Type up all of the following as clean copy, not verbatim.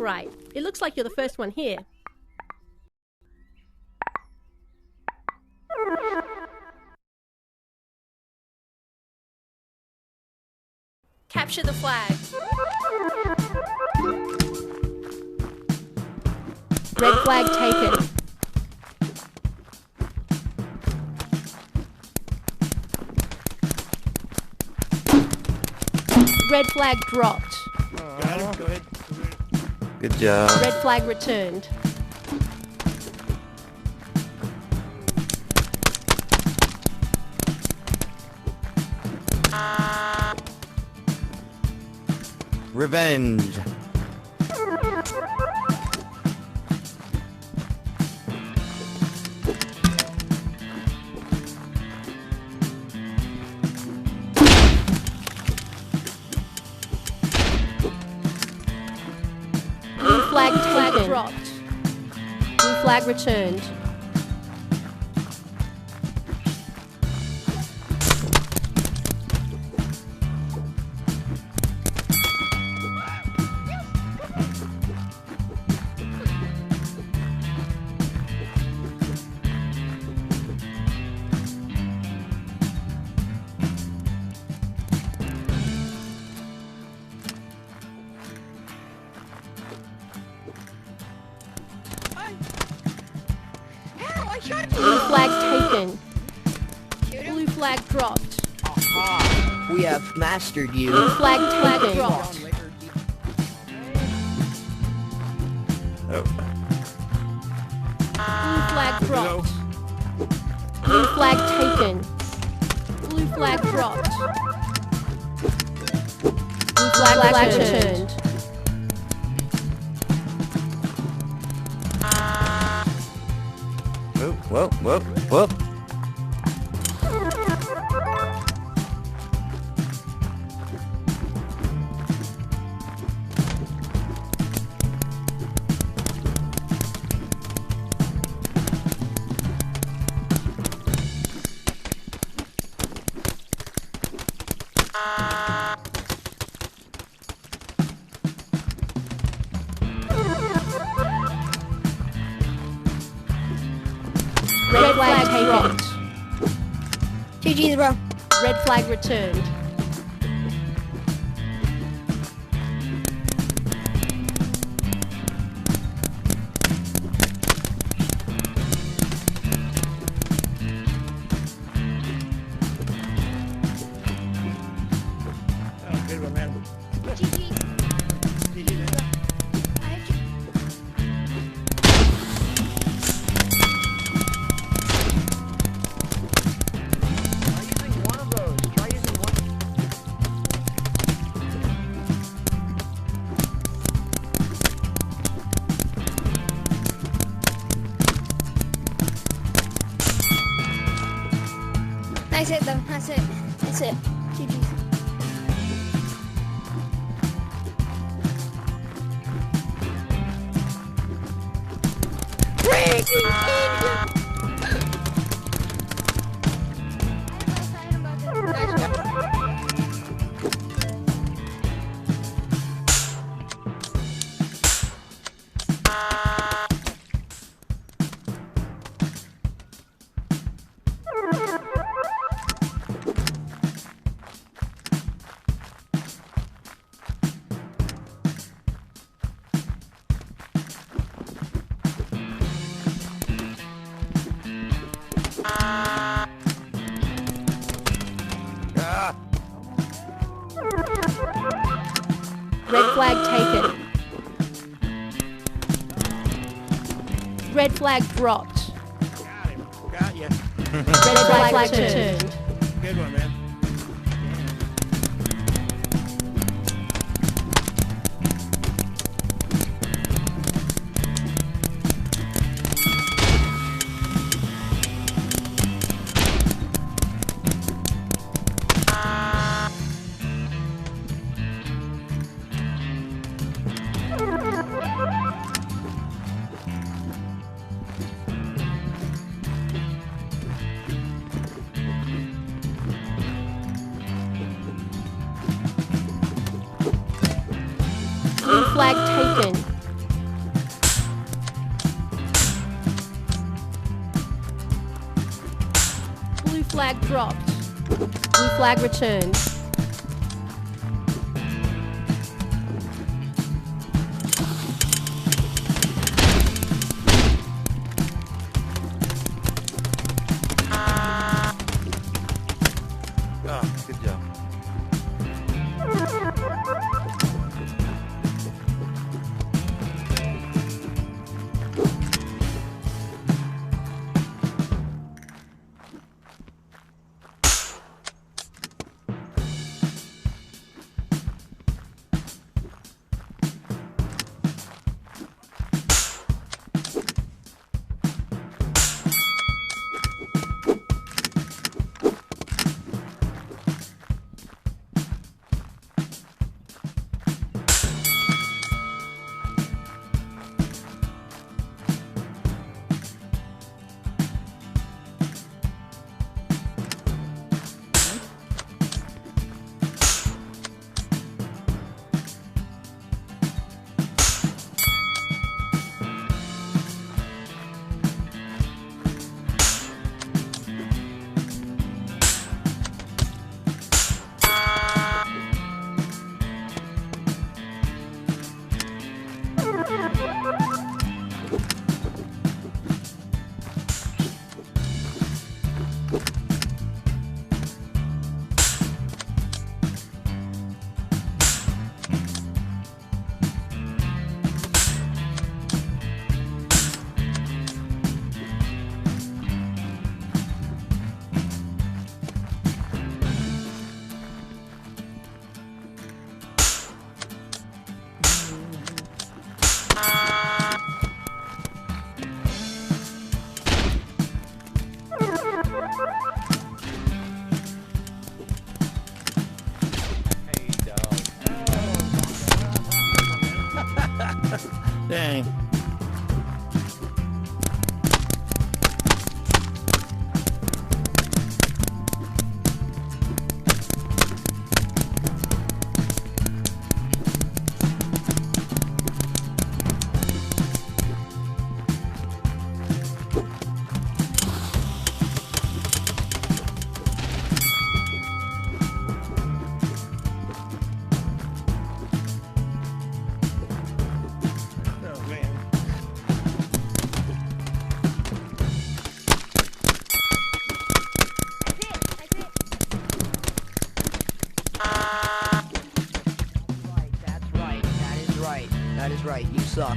right. It looks like you're the first one here. Capture the flag. Red flag taken. Red flag dropped. Got it. Go ahead. Good job. Red flag returned. Revenge. Blue flag taken. Dropped. Blue flag returned. Blue flag taken. Blue flag dropped. We have mastered you. Blue flag taken. Dropped. Oh. Blue flag dropped. Blue flag taken. Blue flag dropped. Blue flag returned. Whoop, whoop, whoop, whoop. Red flag taken. GG's, bro. Red flag returned. Oh, good one, man. GG. GG, man. I have to... Try using one of those. Try using one. That's it, though. That's it. That's it. GG's. Ah. Red flag taken. Red flag dropped. Got him. Got ya. Red flag returned. Good one, man. Blue flag taken. flag dropped. Blue flag returned. Oh, good job. Dang. Right, that's right. That is right. That is right. You suck.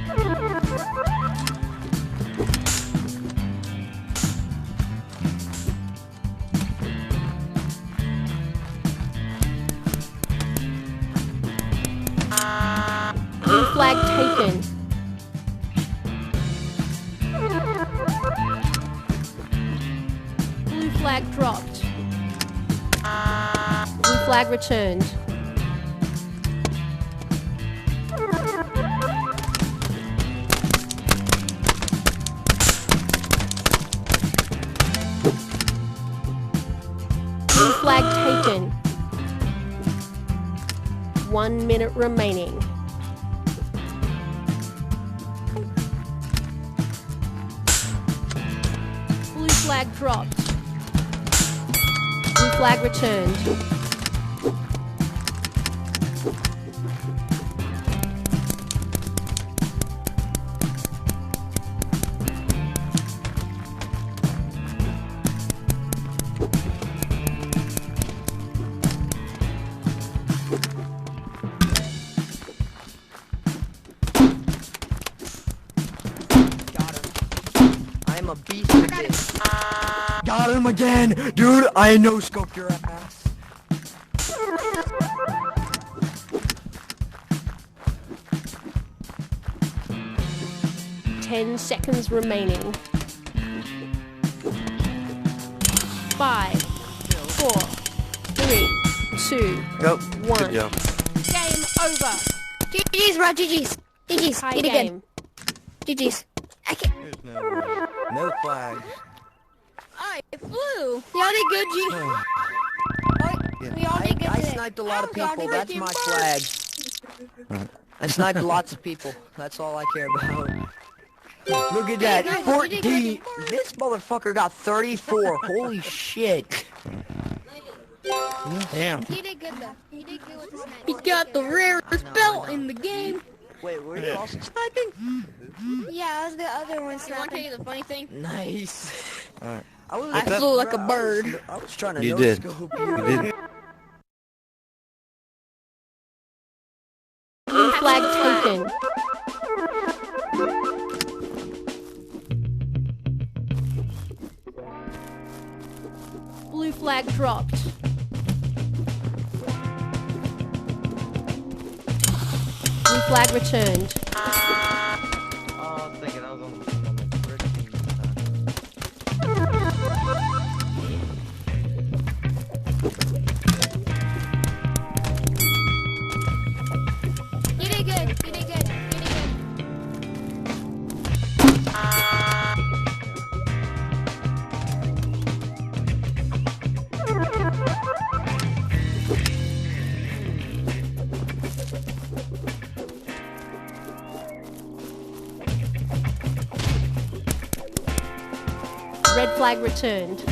Blue flag taken. Blue flag dropped. Blue flag returned. Blue flag taken. 1 minute remaining. Blue flag dropped. Blue flag returned. Got him. I am a beast at this. Got him again! Dude, I no-scoped your ass. Ten seconds remaining. 5, 4, 3, 2, Go. 1. Good job. Game over. GG's, bro. GG's. GG's. Tie Eat again. game. GG's. I can't. There's no flags. I flew. Y'all did good, G. We all did good I today. sniped a lot of Oh, God, people. we That's did my first. flag. I sniped lots of people. That's all I care about. Look at that. Hey, guys, you did 14. good. This motherfucker got 34. Holy shit. Damn. He did good though. He did good with the sniper. He got the rarest belt in the game. Wait, were you also sniping? Yeah, I was the other one You want to tell snapping. you the funny thing? Nice. Alright. I flew like a bird. I was trying to You no did. scope You did. Blue flag taken. Blue flag dropped. Blue flag returned. Oh, I was thinking I was on the red team this time. You did good. You did good. You did good. Red flag returned.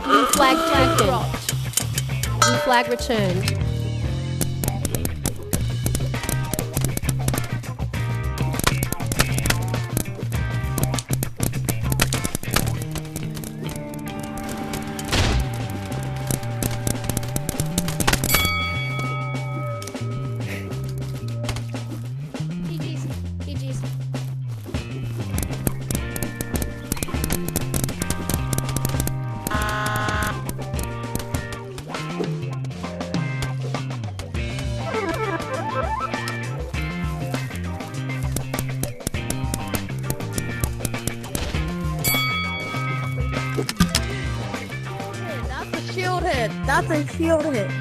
Blue flag taken. Blue flag returned. GG's. GG's. That's a shield hit. That's a shield hit.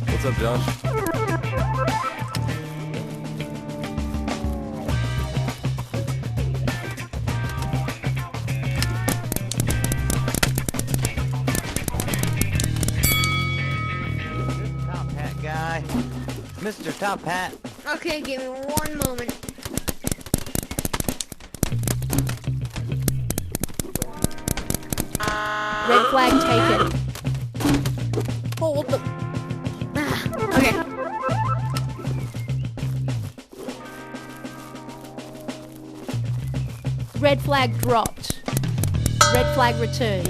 What's up, Josh? Top hat guy. Mr. Top Hat. Okay, give me one moment. Red flag taken. Hold the. Ah, okay. Red flag dropped. Red flag returned.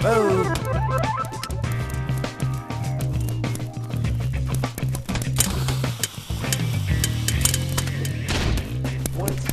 Oh! What's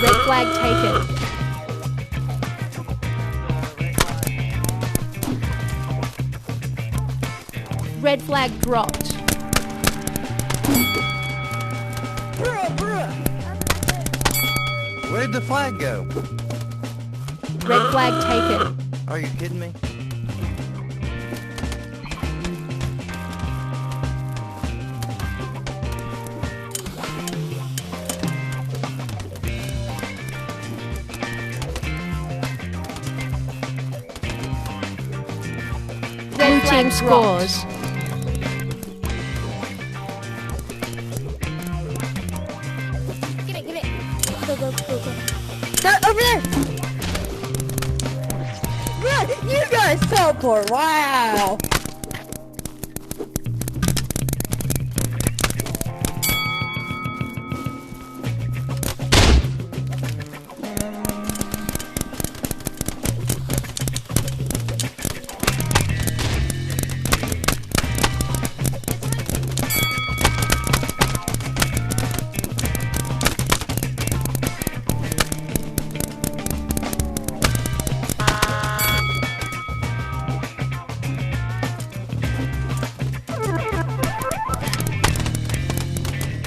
Red flag taken. Red flag dropped. Where'd the flag go? Red flag taken. Are you kidding me? Blue team scores. Get it, get it. Go, go, go, go. Over there! nice teleport. Wow.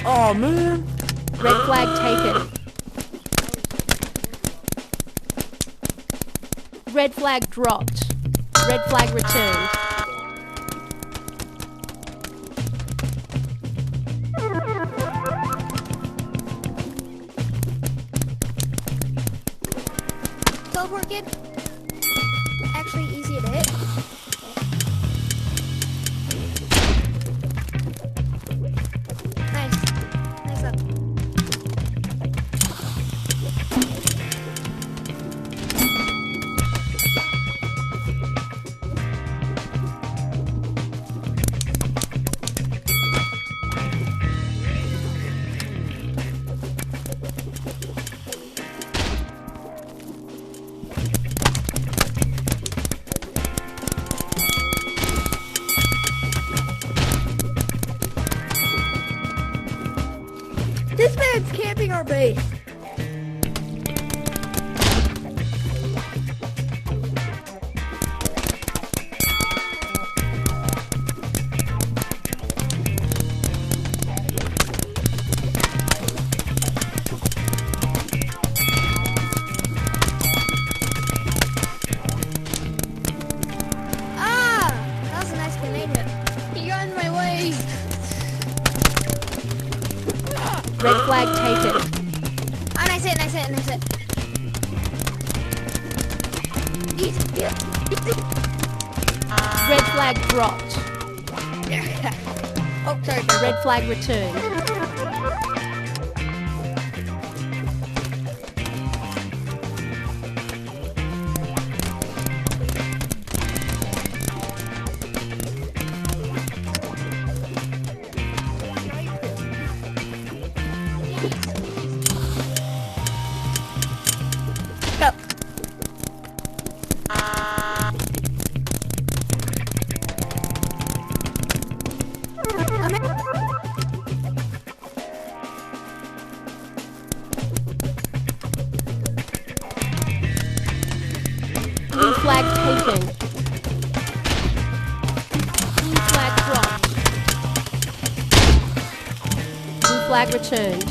Oh man. Red flag taken. Red flag dropped. Red flag returned. Teleport kid. Actually easy to hit. Nice. Nice up. This man's camping our base. Ah! That was a nice grenade hit. He got in my way. Red flag taken. Ah, nice hit, nice hit, nice hit. Easy, yeah. Red flag dropped. Oh, sorry. Red flag returned. Go. I'm in. Blue flag taken. Blue flag dropped. Blue flag returned.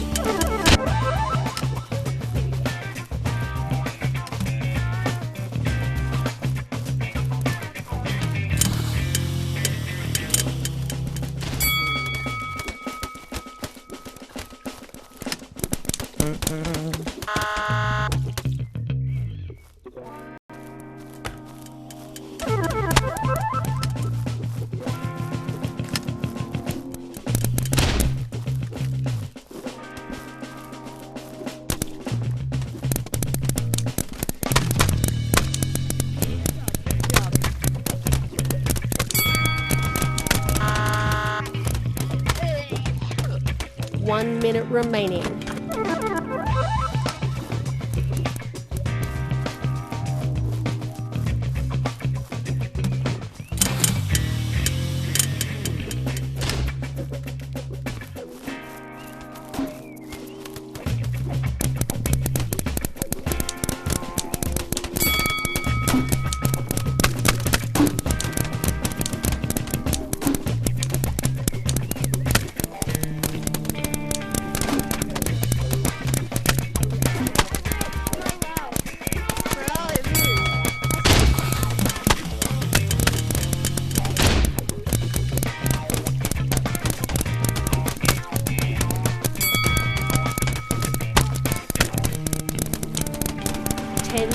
One minute remaining.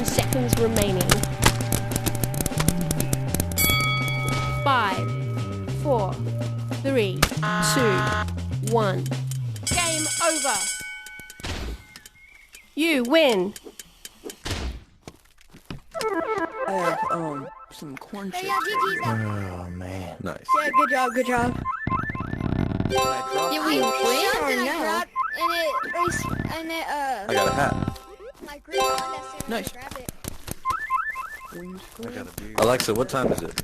Seconds remaining. 5, 4, 3, 2, 1. Game over. You win. I have some corn Hey, chips. yeah, GG's that. Oh, man. Nice. Yeah, good job, good job. Did I drop Did it? we win or or no? no? And it, I got a hat. like, respawned as soon as Nice. I grabbed it. Wings I got a beer. Alexa, what time is it?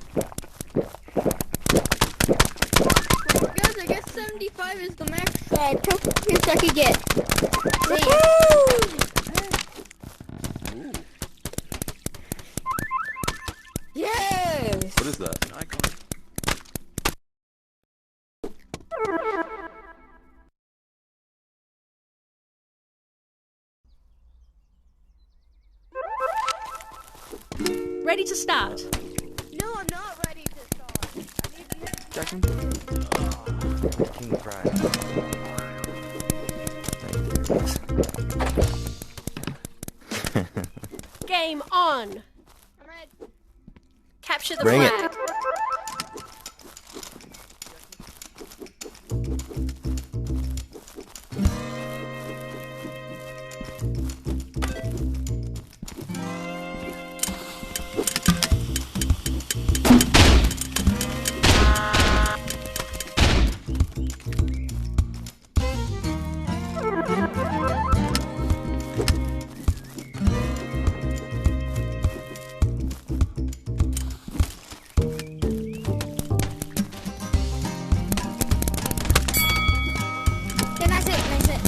Guys, I guess 75 is the max. Here's I could get. See ya. Yes! What is that? icon. Ready to start. No, I'm not ready to start. I need to hit Jackson. King Pride. Game on. I'm ready. Capture the Bring it. flag. Okay, nice it, nice it.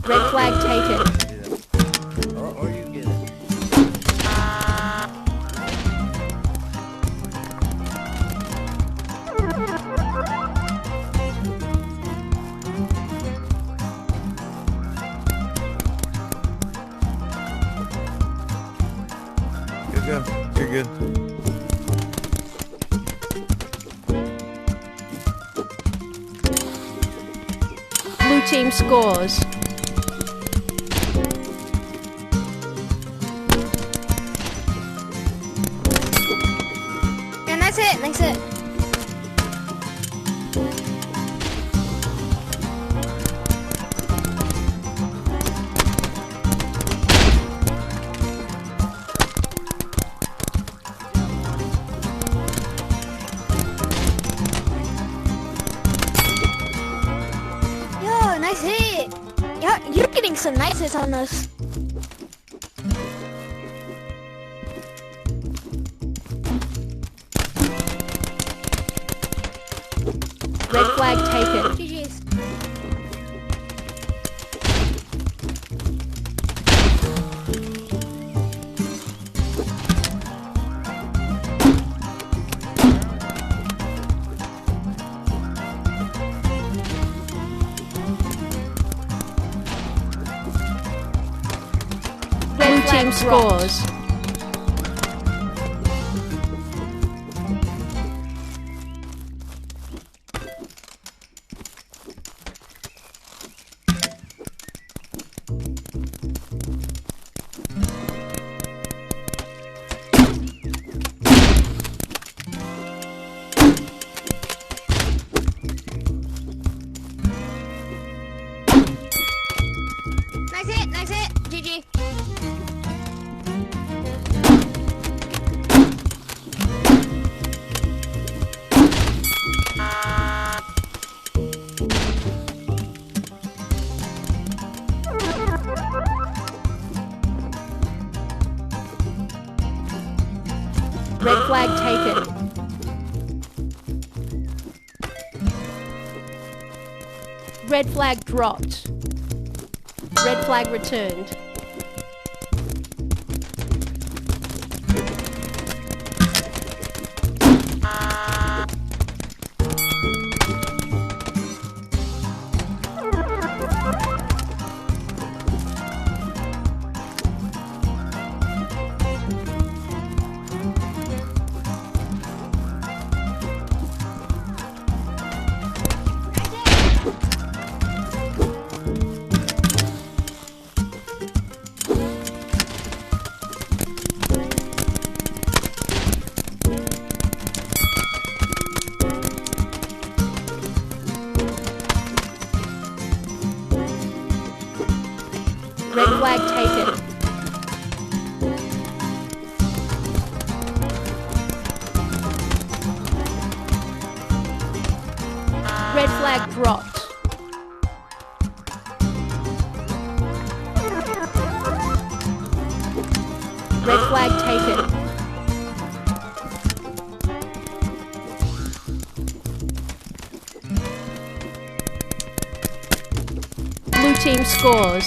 Red flag taken. Or you get it. Good go. You're good. Blue team scores. Okay, nice it, nice it. Yo, nice hit. Yeah, you're getting some nice hits on us. Red flag taken. GG's. Blue team scores. Nice hit, GG. Red flag taken. Red flag dropped. Red flag returned. flag taken. Red flag dropped. Red flag taken. Blue team scores.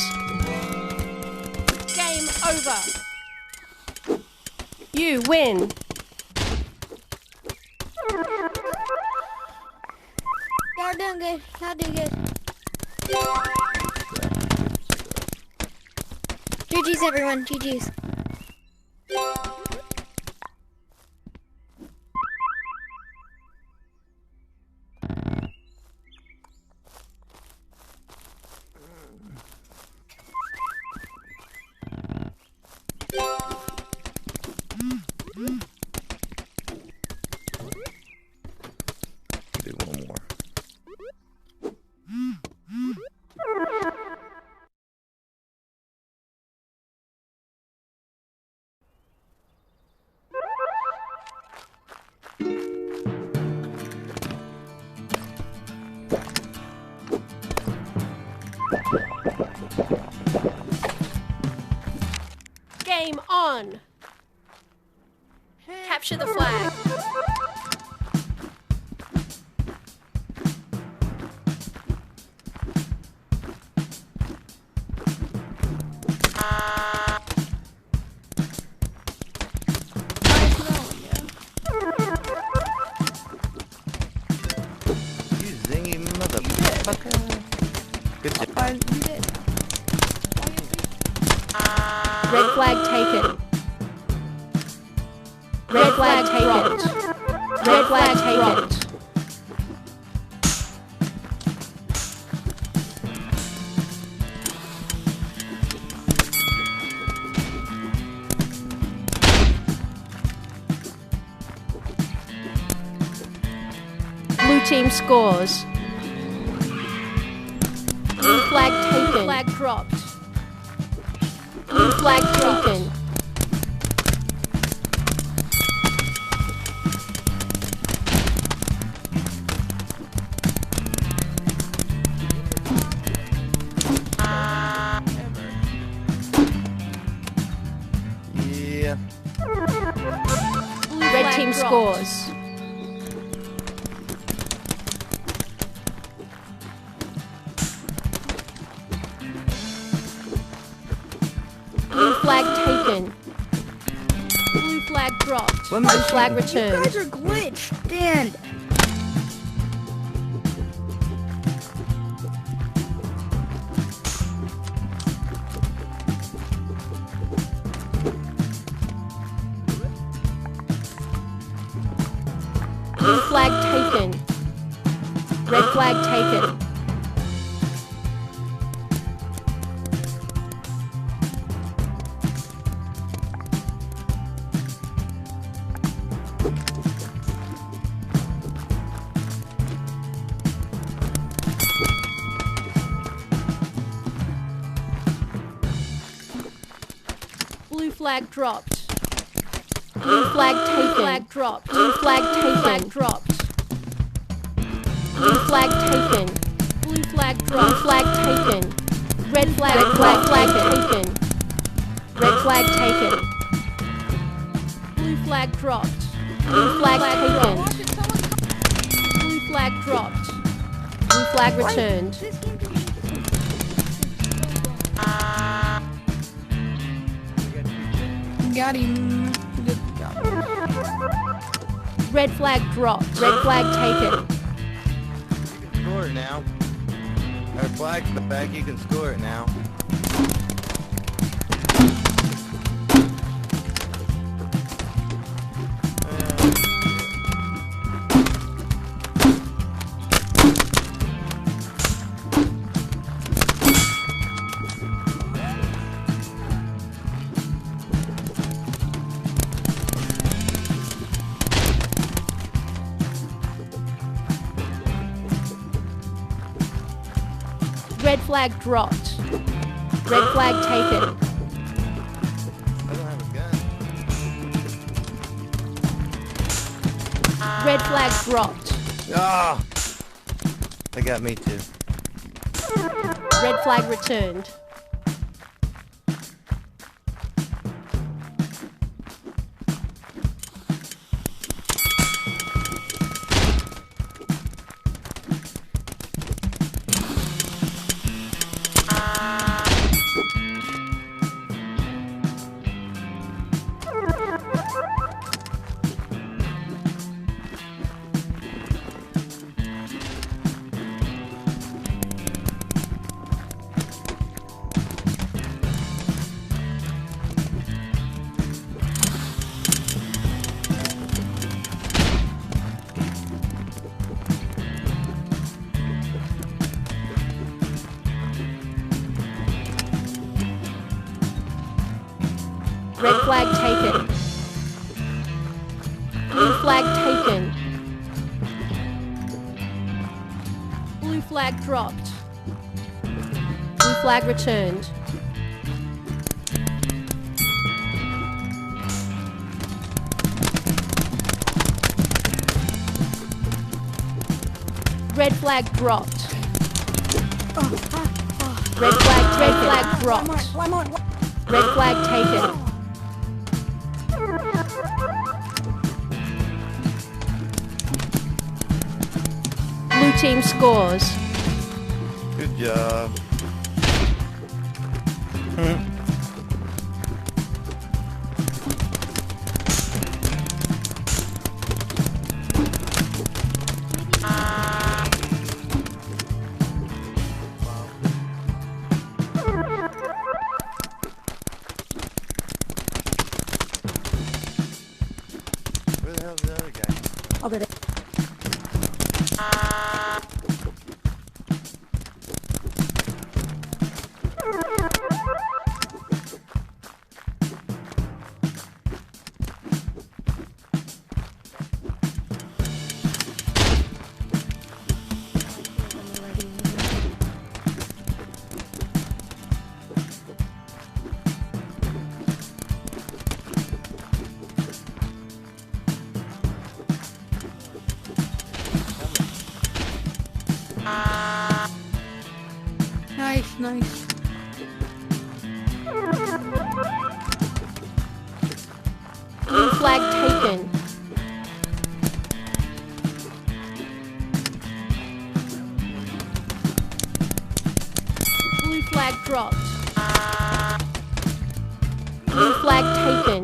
Game over. You win. Y'all doing good. Y'all doing good. GG's everyone. GG's. Do one more. Game on. Capture the flag. You zingy motherfucker. Good job. You did. Red flag taken. Red flag taken. Red flag taken. Blue team scores. Blue flag taken. Flag dropped. Blue flag taken. Yeah. Red team scores. Blue flag taken. Blue flag dropped. Blue flag You returned. guys are glitched. Stand. Blue flag taken. Red flag taken. Blue flag dropped. Blue flag taken. Flag dropped. Blue flag taken. Flag dropped. Blue flag taken. Blue flag dropped. Blue flag taken. Red flag. Red flag taken. Red flag taken. Blue flag dropped. Blue flag taken. Blue flag dropped. Blue flag returned. This game can Got him. Good job. Red flag dropped. Red flag taken. You can score it now. Our flag's back, you can score it now. Red flag dropped. Red flag taken. I don't have a gun. Red flag dropped. Ah! They got me too. Red flag returned. Red flag taken. Blue flag taken. Blue flag dropped. Blue flag returned. Red flag dropped. Red flag dropped. Red flag taken. Blue team scores. Good job. Where the hell's the other guy? I'll get it. Nice, nice. Blue flag taken. Blue flag dropped. Blue flag taken.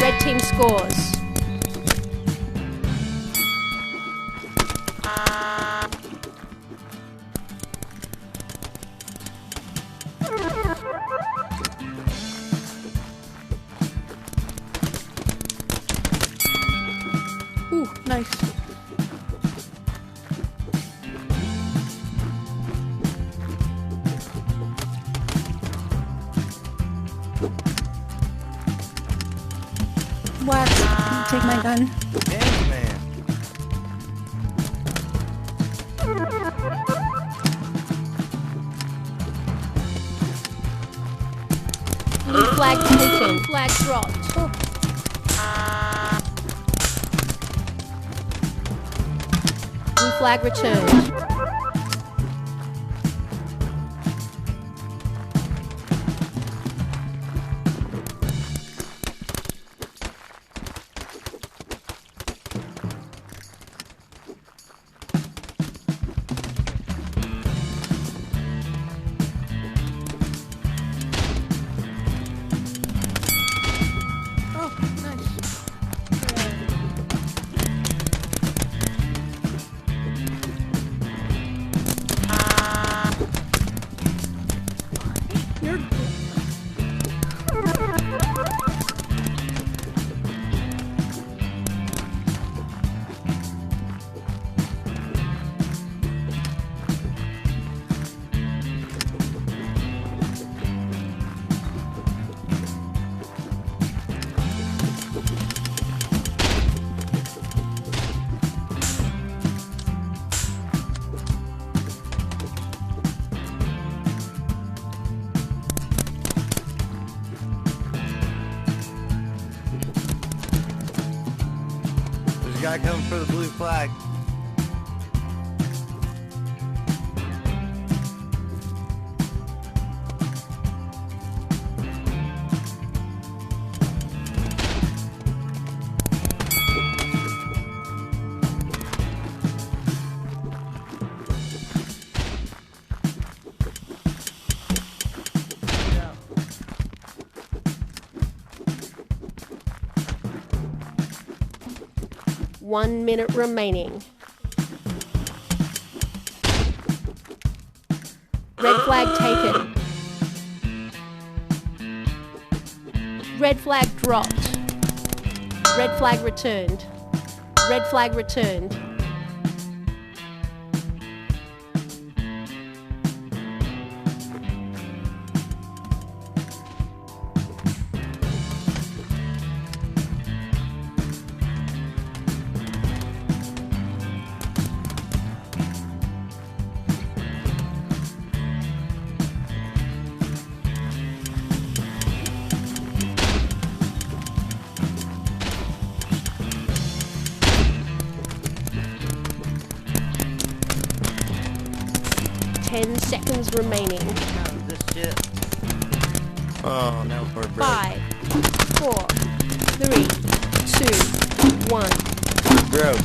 Red team scores. Ooh, nice. Wax, take my gun. Damn, man. Blue flag taken. Flag dropped. Blue flag returned. Oh, nice. Guy coming for the blue flag. One minute remaining. Red flag taken. Red flag dropped. Red flag returned. Red flag returned. Ten seconds remaining. This shit. Oh, now for a break. 5, 4, 3, 2, 1. Bro.